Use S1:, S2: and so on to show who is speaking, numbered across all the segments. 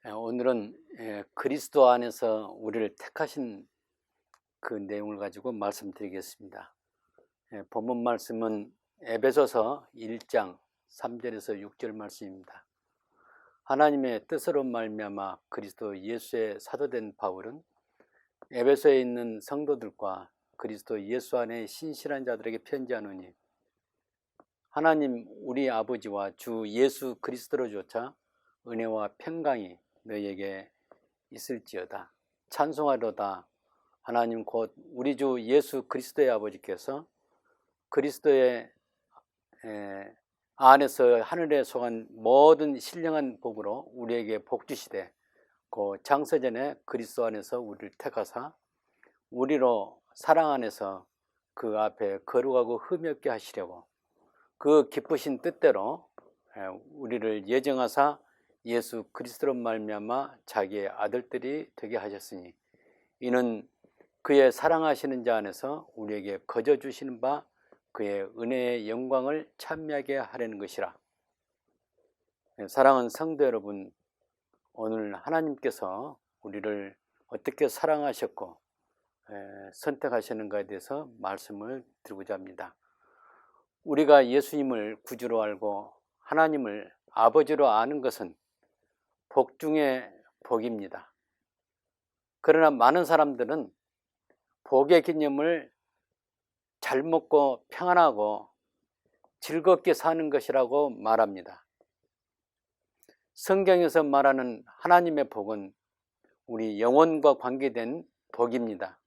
S1: 오늘은 그리스도 안에서 우리를 택하신 그 내용을 가지고 말씀드리겠습니다. 본문 말씀은 에베소서 1장 3절에서 6절 말씀입니다. 하나님의 뜻으로 말미암아 그리스도 예수의 사도된 바울은 에베소에 있는 성도들과 그리스도 예수 안에 신실한 자들에게 편지하노니, 하나님 우리 아버지와 주 예수 그리스도로조차 은혜와 평강이 너희에게 있을지어다. 찬송하로다. 하나님 곧 우리 주 예수 그리스도의 아버지께서 그리스도의 안에서 하늘에 속한 모든 신령한 복으로 우리에게 복 주시되, 그 장세전에 그리스도 안에서 우리를 택하사 우리로 사랑 안에서 그 앞에 거룩하고 흠이 없게 하시려고 그 기쁘신 뜻대로 우리를 예정하사 예수 그리스도로 말미암아 자기의 아들들이 되게 하셨으니, 이는 그의 사랑하시는 자 안에서 우리에게 거저 주시는 바 그의 은혜의 영광을 찬미하게 하려는 것이라. 사랑하는 성도 여러분, 오늘 하나님께서 우리를 어떻게 사랑하셨고 선택하시는가에 대해서 말씀을 드리고자 합니다. 우리가 예수님을 구주로 알고 하나님을 아버지로 아는 것은 복 중에 복입니다. 그러나 많은 사람들은 복의 개념을 잘 먹고 평안하고 즐겁게 사는 것이라고 말합니다. 성경에서 말하는 하나님의 복은 우리 영혼과 관계된 복입니다.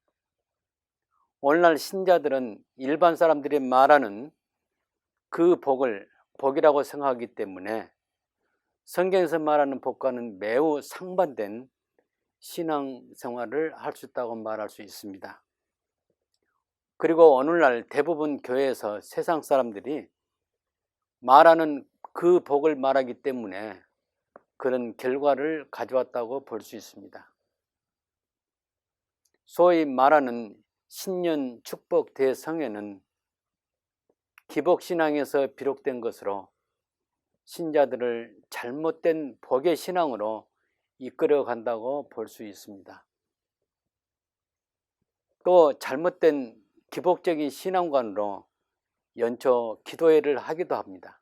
S1: 오늘날 신자들은 일반 사람들이 말하는 그 복을 복이라고 생각하기 때문에 성경에서 말하는 복과는 매우 상반된 신앙생활을 할 수 있다고 말할 수 있습니다. 그리고 오늘날 대부분 교회에서 세상 사람들이 말하는 그 복을 말하기 때문에 그런 결과를 가져왔다고 볼 수 있습니다. 소위 말하는 신년 축복 대성회는 기복신앙에서 비롯된 것으로 신자들을 잘못된 복의 신앙으로 이끌어 간다고 볼 수 있습니다. 또 잘못된 기복적인 신앙관으로 연초 기도회를 하기도 합니다.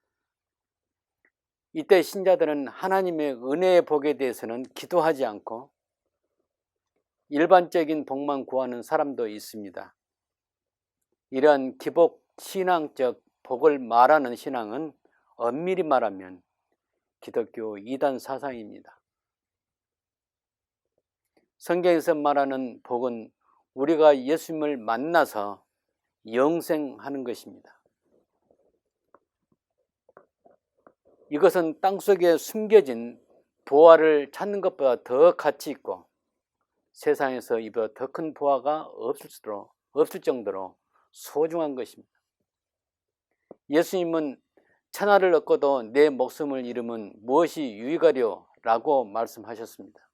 S1: 이때 신자들은 하나님의 은혜의 복에 대해서는 기도하지 않고 일반적인 복만 구하는 사람도 있습니다. 이러한 기복 신앙적 복을 말하는 신앙은 엄밀히 말하면 기독교 이단 사상입니다. 성경에서 말하는 복은 우리가 예수님을 만나서 영생하는 것입니다. 이것은 땅속에 숨겨진 보화를 찾는 것보다 더 가치 있고 세상에서 이보다 더 큰 보화가 없을 정도로 소중한 것입니다. 예수님은 천하를 얻고도 내 목숨을 잃으면 무엇이 유익하려 라고 말씀하셨습니다.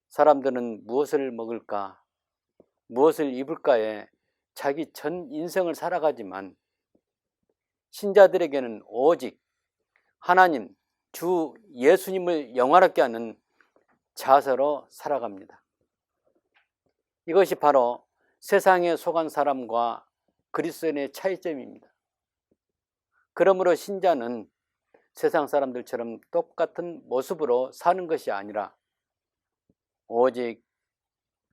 S1: 사람들은 무엇을 먹을까, 무엇을 입을까에 자기 전 인생을 살아가지만 신자들에게는 오직 하나님, 주 예수님을 영화롭게 하는 자세로 살아갑니다. 이것이 바로 세상에 속한 사람과 그리스도인의 차이점입니다. 그러므로 신자는 세상 사람들처럼 똑같은 모습으로 사는 것이 아니라 오직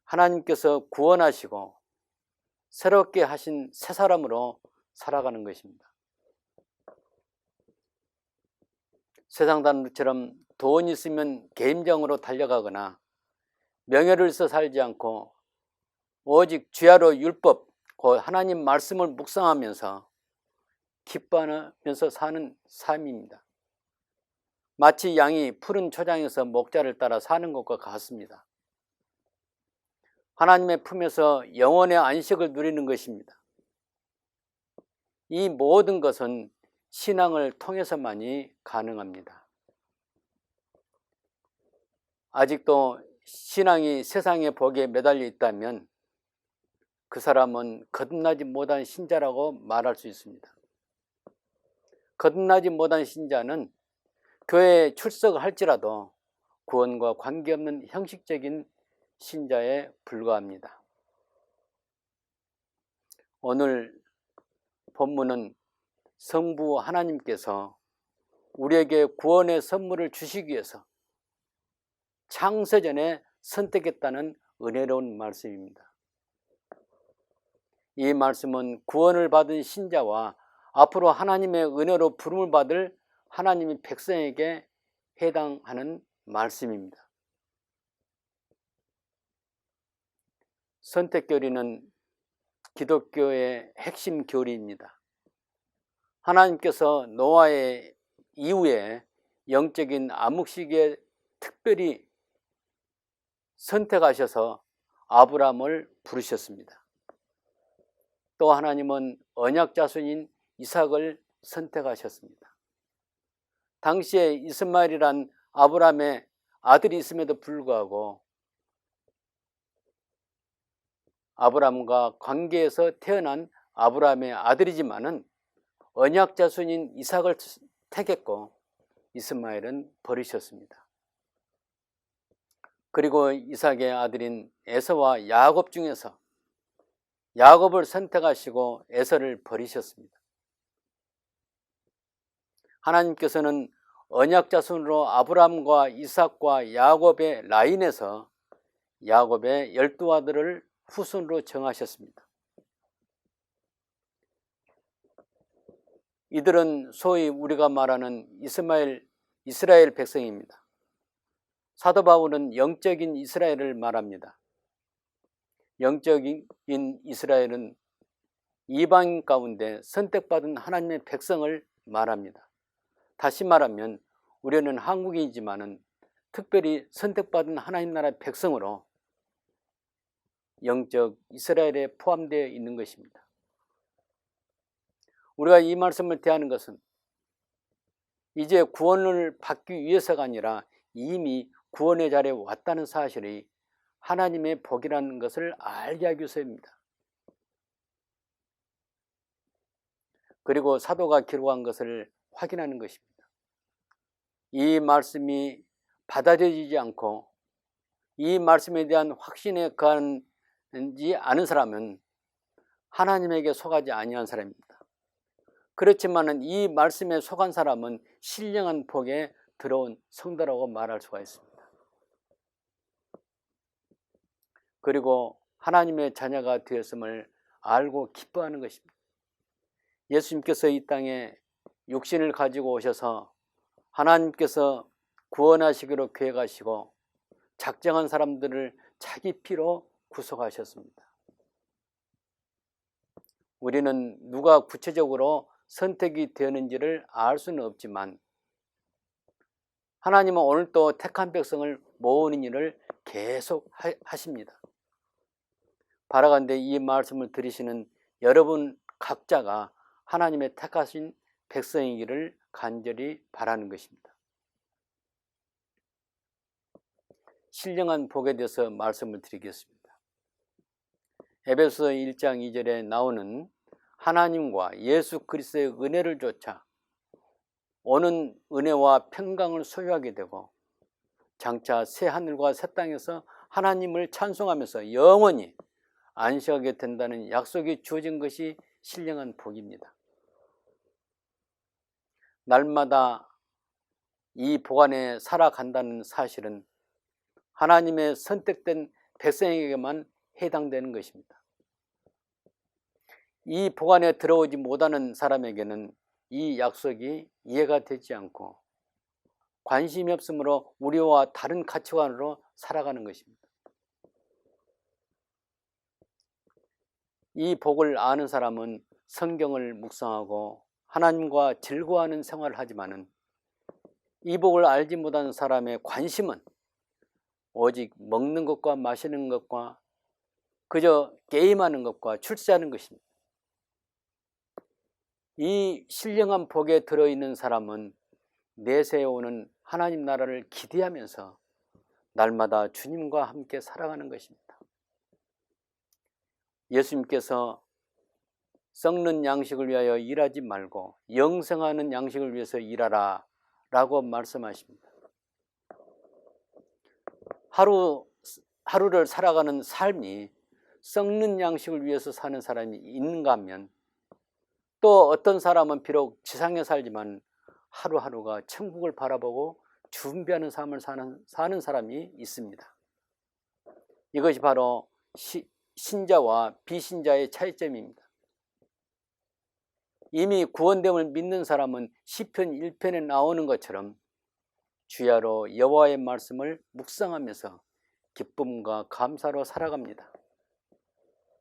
S1: 하나님께서 구원하시고 새롭게 하신 새 사람으로 살아가는 것입니다. 세상 사람들처럼 돈 있으면 개인정으로 달려가거나 명예를 위해서 살지 않고 오직 주야로 율법, 곧 하나님 말씀을 묵상하면서 기뻐하면서 사는 삶입니다. 마치 양이 푸른 초장에서 목자를 따라 사는 것과 같습니다. 하나님의 품에서 영원의 안식을 누리는 것입니다. 이 모든 것은 신앙을 통해서만이 가능합니다. 아직도 신앙이 세상의 복에 매달려 있다면 그 사람은 거듭나지 못한 신자라고 말할 수 있습니다. 거듭나지 못한 신자는 교회에 출석을 할지라도 구원과 관계없는 형식적인 신자에 불과합니다. 오늘 본문은 성부 하나님께서 우리에게 구원의 선물을 주시기 위해서 창세전에 선택했다는 은혜로운 말씀입니다. 이 말씀은 구원을 받은 신자와 앞으로 하나님의 은혜로 부름을 받을 하나님의 백성에게 해당하는 말씀입니다. 선택교리는 기독교의 핵심 교리입니다. 하나님께서 노아의 이후에 영적인 암흑 시기에 특별히 선택하셔서 아브라함을 부르셨습니다. 또 하나님은 언약 자손인 이삭을 선택하셨습니다. 당시에 이스마엘이란 아브라함의 아들이 있음에도 불구하고 아브라함과 관계에서 태어난 아브라함의 아들이지만은 언약 자손인 이삭을 택했고 이스마엘은 버리셨습니다. 그리고 이삭의 아들인 에서와 야곱 중에서 야곱을 선택하시고 에서를 버리셨습니다. 하나님께서는 언약 자손으로 아브라함과 이삭과 야곱의 라인에서 야곱의 12아들을 후손으로 정하셨습니다. 이들은 소위 우리가 말하는 이스라엘 백성입니다. 사도 바울은 영적인 이스라엘을 말합니다. 영적인 이스라엘은 이방인 가운데 선택받은 하나님의 백성을 말합니다. 다시 말하면 우리는 한국인이지만은 특별히 선택받은 하나님 나라의 백성으로 영적 이스라엘에 포함되어 있는 것입니다. 우리가 이 말씀을 대하는 것은 이제 구원을 받기 위해서가 아니라 이미 구원의 자리에 왔다는 사실이 하나님의 복이라는 것을 알게 하기 위해서입니다. 그리고 사도가 기록한 것을 확인하는 것입니다. 이 말씀이 받아들여지지 않고 이 말씀에 대한 확신에 거하지 않은 사람은 하나님에게 속하지 아니한 사람입니다. 그렇지만 이 말씀에 속한 사람은 신령한 복에 들어온 성도라고 말할 수가 있습니다. 그리고 하나님의 자녀가 되었음을 알고 기뻐하는 것입니다. 예수님께서 이 땅에 육신을 가지고 오셔서 하나님께서 구원하시기로 계획하시고 작정한 사람들을 자기 피로 구속하셨습니다. 우리는 누가 구체적으로 선택이 되었는지를 알 수는 없지만 하나님은 오늘도 택한 백성을 모으는 일을 계속 하십니다. 바라간대 이 말씀을 들으시는 여러분 각자가 하나님의 택하신 백성이기를 간절히 바라는 것입니다. 신령한 복에 대해서 말씀을 드리겠습니다. 에베소 1장 2절에 나오는 하나님과 예수 그리스도의 은혜를 쫓아 오는 은혜와 평강을 소유하게 되고 장차 새 하늘과 새 땅에서 하나님을 찬송하면서 영원히 안식하게 된다는 약속이 주어진 것이 신령한 복입니다. 날마다 이 복 안에 살아간다는 사실은 하나님의 선택된 백성에게만 해당되는 것입니다. 이 복 안에 들어오지 못하는 사람에게는 이 약속이 이해가 되지 않고 관심이 없으므로 우리와 다른 가치관으로 살아가는 것입니다. 이 복을 아는 사람은 성경을 묵상하고 하나님과 즐거워하는 생활을 하지만은 이 복을 알지 못하는 사람의 관심은 오직 먹는 것과 마시는 것과 그저 게임하는 것과 출세하는 것입니다. 이 신령한 복에 들어있는 사람은 내세에 오는 하나님 나라를 기대하면서 날마다 주님과 함께 살아가는 것입니다. 예수님께서 썩는 양식을 위하여 일하지 말고 영생하는 양식을 위해서 일하라 라고 말씀하십니다. 하루를 살아가는 삶이 썩는 양식을 위해서 사는 사람이 있는가 하면, 또 어떤 사람은 비록 지상에 살지만 하루하루가 천국을 바라보고 준비하는 삶을 사는 사람이 있습니다. 이것이 바로 신자와 비신자의 차이점입니다. 이미 구원됨을 믿는 사람은 시편 1편에 나오는 것처럼 주야로 여호와의 말씀을 묵상하면서 기쁨과 감사로 살아갑니다.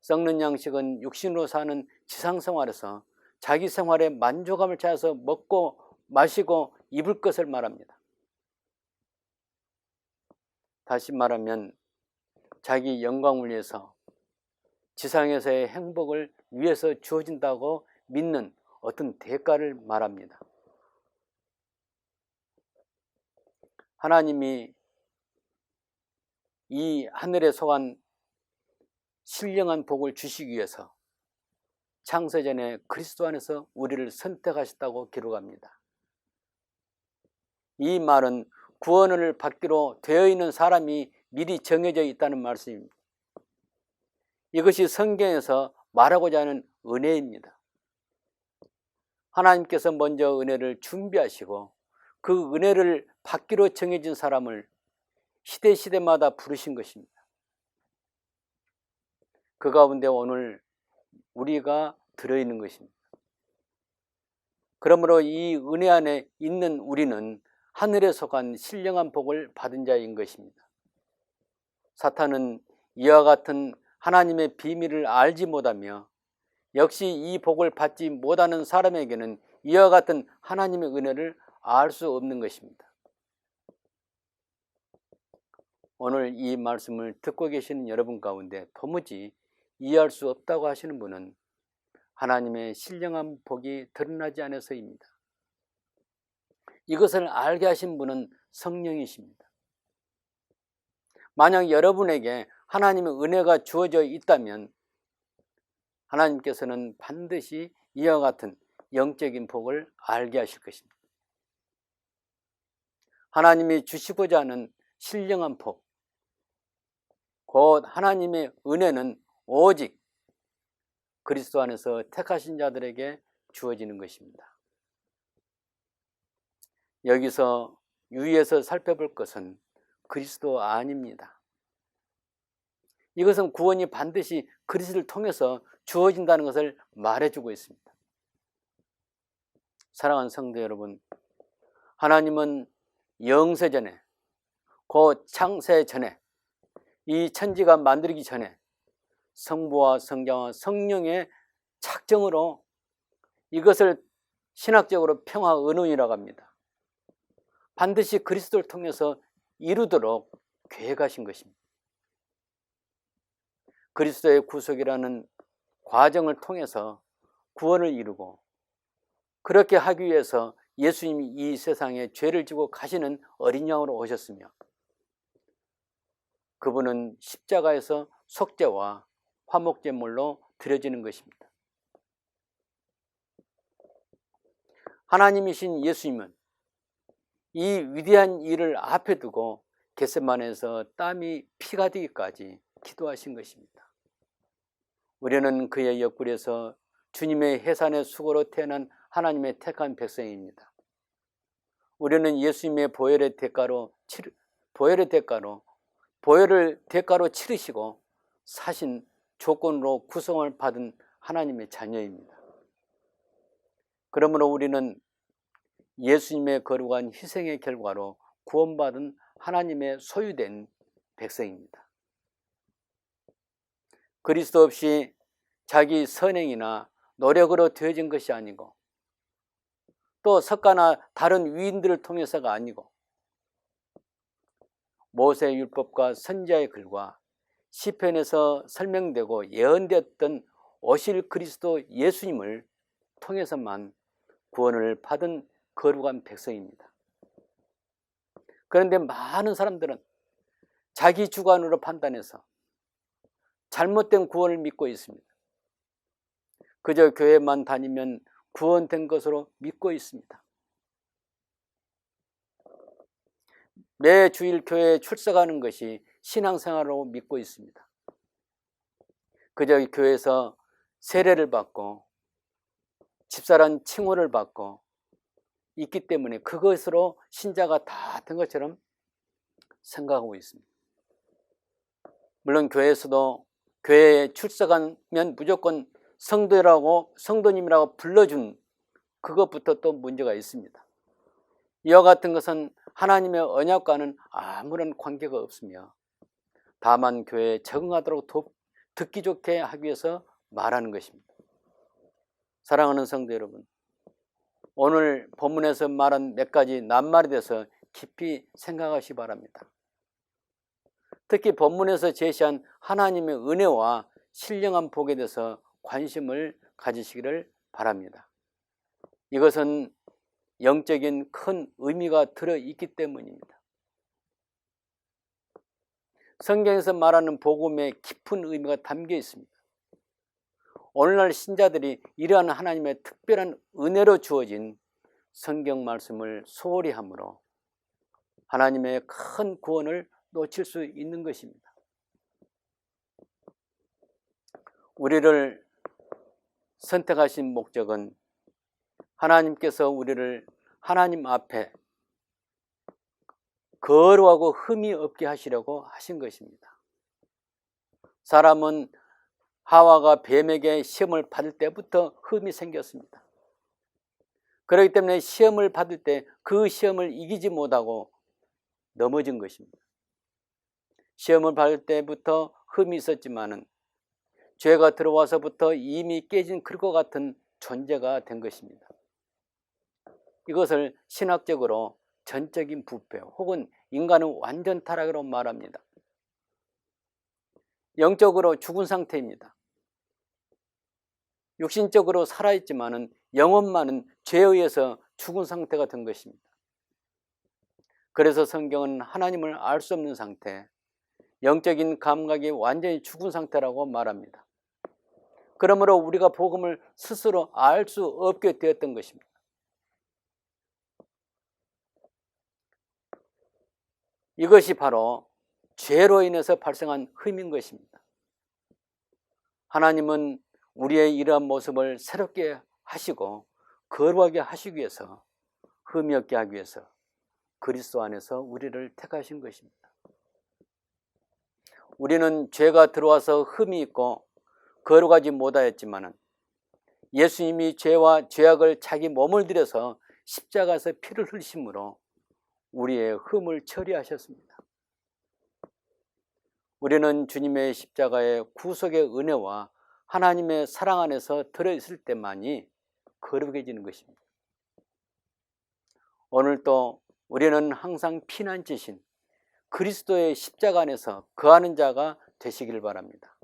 S1: 썩는 양식은 육신으로 사는 지상생활에서 자기 생활에 만족감을 찾아서 먹고 마시고 입을 것을 말합니다. 다시 말하면 자기 영광을 위해서, 지상에서의 행복을 위해서 주어진다고 믿는 어떤 대가를 말합니다. 하나님이 이 하늘에 속한 신령한 복을 주시기 위해서 창세전에 그리스도 안에서 우리를 선택하셨다고 기록합니다. 이 말은 구원을 받기로 되어 있는 사람이 미리 정해져 있다는 말씀입니다. 이것이 성경에서 말하고자 하는 은혜입니다. 하나님께서 먼저 은혜를 준비하시고 그 은혜를 받기로 정해진 사람을 시대마다 부르신 것입니다. 그 가운데 오늘 우리가 들어있는 것입니다. 그러므로 이 은혜 안에 있는 우리는 하늘에 속한 신령한 복을 받은 자인 것입니다. 사탄은 이와 같은 하나님의 비밀을 알지 못하며 역시 이 복을 받지 못하는 사람에게는 이와 같은 하나님의 은혜를 알 수 없는 것입니다. 오늘 이 말씀을 듣고 계시는 여러분 가운데 도무지 이해할 수 없다고 하시는 분은 하나님의 신령한 복이 드러나지 않아서입니다. 이것을 알게 하신 분은 성령이십니다. 만약 여러분에게 하나님의 은혜가 주어져 있다면 하나님께서는 반드시 이와 같은 영적인 복을 알게 하실 것입니다. 하나님이 주시고자 하는 신령한 복, 곧 하나님의 은혜는 오직 그리스도 안에서 택하신 자들에게 주어지는 것입니다. 여기서 유의해서 살펴볼 것은 그리스도 아닙니다. 이것은 구원이 반드시 그리스도를 통해서 주어진다는 것을 말해주고 있습니다. 사랑하는 성도 여러분, 하나님은 영세전에, 곧 창세 전에, 이 천지가 만들기 전에 성부와 성자와 성령의 작정으로 이것을 신학적으로 평화언론이라고 합니다. 반드시 그리스도를 통해서 이루도록 계획하신 것입니다. 그리스도의 구속이라는 과정을 통해서 구원을 이루고, 그렇게 하기 위해서 예수님이 이 세상에 죄를 지고 가시는 어린 양으로 오셨으며, 그분은 십자가에서 속죄와 화목제물로 드려지는 것입니다. 하나님이신 예수님은 이 위대한 일을 앞에 두고 겟세마네에서 땀이 피가 되기까지 기도하신 것입니다. 우리는 그의 옆구리에서 주님의 해산의 수고로 태어난 하나님의 택한 백성입니다. 우리는 예수님의 보혈의 대가로 치르시고 사신 조건으로 구성을 받은 하나님의 자녀입니다. 그러므로 우리는 예수님의 거룩한 희생의 결과로 구원받은 하나님의 소유된 백성입니다. 그리스도 없이 자기 선행이나 노력으로 되어진 것이 아니고, 또 석가나 다른 위인들을 통해서가 아니고, 모세의 율법과 선지자의 글과 시편에서 설명되고 예언되었던 오실 그리스도 예수님을 통해서만 구원을 받은 거룩한 백성입니다. 그런데 많은 사람들은 자기 주관으로 판단해서 잘못된 구원을 믿고 있습니다. 그저 교회만 다니면 구원된 것으로 믿고 있습니다. 매 주일 교회에 출석하는 것이 신앙생활로 믿고 있습니다. 그저 교회에서 세례를 받고 집사란 칭호를 받고 있기 때문에 그것으로 신자가 다 된 것처럼 생각하고 있습니다. 물론 교회에서도 교회에 출석하면 무조건 성도님이라고 불러준 그것부터 또 문제가 있습니다. 이와 같은 것은 하나님의 언약과는 아무런 관계가 없으며 다만 교회에 적응하도록 듣기 좋게 하기 위해서 말하는 것입니다. 사랑하는 성도 여러분, 오늘 본문에서 말한 몇 가지 낱말에 대해서 깊이 생각하시기 바랍니다. 특히 본문에서 제시한 하나님의 은혜와 신령한 복에 대해서 관심을 가지시기를 바랍니다. 이것은 영적인 큰 의미가 들어있기 때문입니다. 성경에서 말하는 복음에 깊은 의미가 담겨 있습니다. 오늘날 신자들이 이러한 하나님의 특별한 은혜로 주어진 성경 말씀을 소홀히 함으로 하나님의 큰 구원을 놓칠 수 있는 것입니다. 우리를 선택하신 목적은 하나님께서 우리를 하나님 앞에 거룩하고 흠이 없게 하시려고 하신 것입니다. 사람은 하와가 뱀에게 시험을 받을 때부터 흠이 생겼습니다. 그렇기 때문에 시험을 받을 때 그 시험을 이기지 못하고 넘어진 것입니다. 시험을 받을 때부터 흠이 있었지만은 죄가 들어와서부터 이미 깨진 그릇과 같은 존재가 된 것입니다. 이것을 신학적으로 전적인 부패 혹은 인간의 완전 타락으로 말합니다. 영적으로 죽은 상태입니다. 육신적으로 살아있지만은 영혼만은 죄에 의해서 죽은 상태가 된 것입니다. 그래서 성경은 하나님을 알 수 없는 상태, 영적인 감각이 완전히 죽은 상태라고 말합니다. 그러므로 우리가 복음을 스스로 알 수 없게 되었던 것입니다. 이것이 바로 죄로 인해서 발생한 흠인 것입니다. 하나님은 우리의 이러한 모습을 새롭게 하시고 거룩하게 하시기 위해서 흠이 없게 하기 위해서 그리스도 안에서 우리를 택하신 것입니다. 우리는 죄가 들어와서 흠이 있고 거룩하지 못하였지만 예수님이 죄와 죄악을 자기 몸을 들여서 십자가에서 피를 흘리심으로 우리의 흠을 처리하셨습니다. 우리는 주님의 십자가의 구속의 은혜와 하나님의 사랑 안에서 들어있을 때만이 거룩해지는 것입니다. 오늘도 우리는 항상 피난처신 그리스도의 십자가 안에서 거하는 자가 되시길 바랍니다.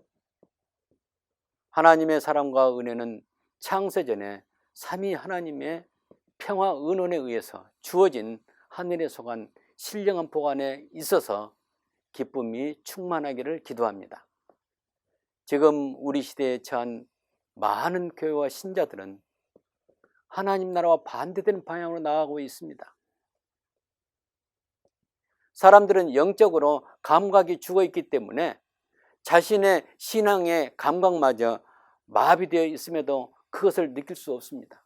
S1: 하나님의 사랑과 은혜는 창세전에 삼위 하나님의 평화 은원에 의해서 주어진 하늘에 속한 신령한 복 안에 있어서 기쁨이 충만하기를 기도합니다. 지금 우리 시대에 처한 많은 교회와 신자들은 하나님 나라와 반대되는 방향으로 나아가고 있습니다. 사람들은 영적으로 감각이 죽어있기 때문에 자신의 신앙의 감각마저 마비되어 있음에도 그것을 느낄 수 없습니다.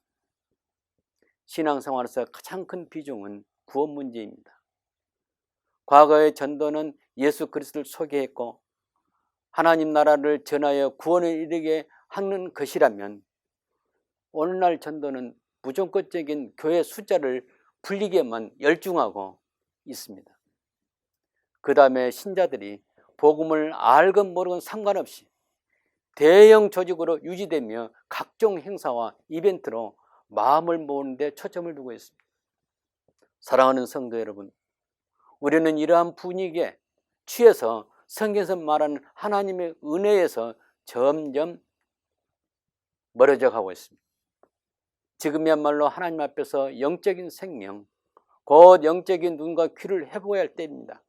S1: 신앙생활에서 가장 큰 비중은 구원 문제입니다. 과거의 전도는 예수 그리스도를 소개했고 하나님 나라를 전하여 구원을 이르게 하는 것이라면 오늘날 전도는 무조건적인 교회 숫자를 불리게만 열중하고 있습니다. 그 다음에 신자들이 복음을 알건 모르건 상관없이 대형 조직으로 유지되며 각종 행사와 이벤트로 마음을 모으는 데 초점을 두고 있습니다. 사랑하는 성도 여러분, 우리는 이러한 분위기에 취해서 성경에서 말하는 하나님의 은혜에서 점점 멀어져 가고 있습니다. 지금이야말로 하나님 앞에서 영적인 생명, 곧 영적인 눈과 귀를 회복해야 할 때입니다.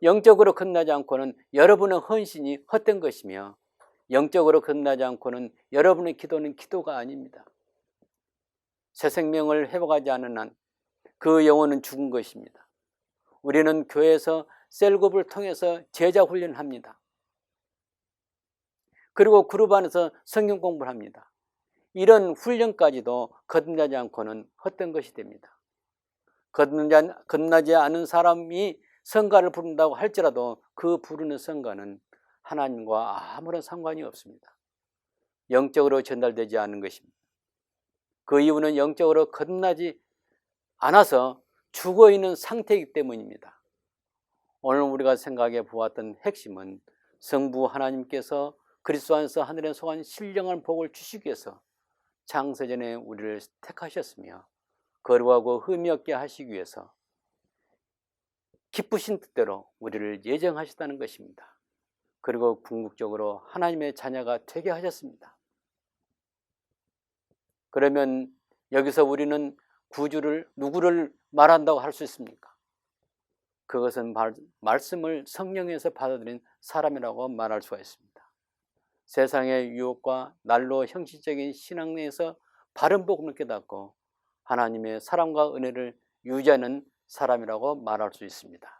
S1: 영적으로 끝나지 않고는 여러분의 헌신이 헛된 것이며 영적으로 끝나지 않고는 여러분의 기도는 기도가 아닙니다. 새 생명을 회복하지 않은 한 그 영혼은 죽은 것입니다. 우리는 교회에서 셀그룹을 통해서 제자 훈련을 합니다. 그리고 그룹 안에서 성경 공부를 합니다. 이런 훈련까지도 거듭나지 않고는 헛된 것이 됩니다. 거듭나지 않은 사람이 성가를 부른다고 할지라도 그 부르는 성가는 하나님과 아무런 상관이 없습니다. 영적으로 전달되지 않은 것입니다. 그 이유는 영적으로 거듭나지 않아서 죽어있는 상태이기 때문입니다. 오늘 우리가 생각해 보았던 핵심은 성부 하나님께서 그리스도 안에서 하늘에 속한 신령한 복을 주시기 위해서 창세전에 우리를 택하셨으며 거룩하고 흠이 없게 하시기 위해서 기쁘신 뜻대로 우리를 예정하셨다는 것입니다. 그리고 궁극적으로 하나님의 자녀가 되게 하셨습니다. 그러면 여기서 우리는 구주를 누구를 말한다고 할 수 있습니까? 그것은 말씀을 성령에서 받아들인 사람이라고 말할 수가 있습니다. 세상의 유혹과 난로 형식적인 신앙 내에서 바른 복음을 깨닫고 하나님의 사랑과 은혜를 유지하는 사람이라고 말할 수 있습니다.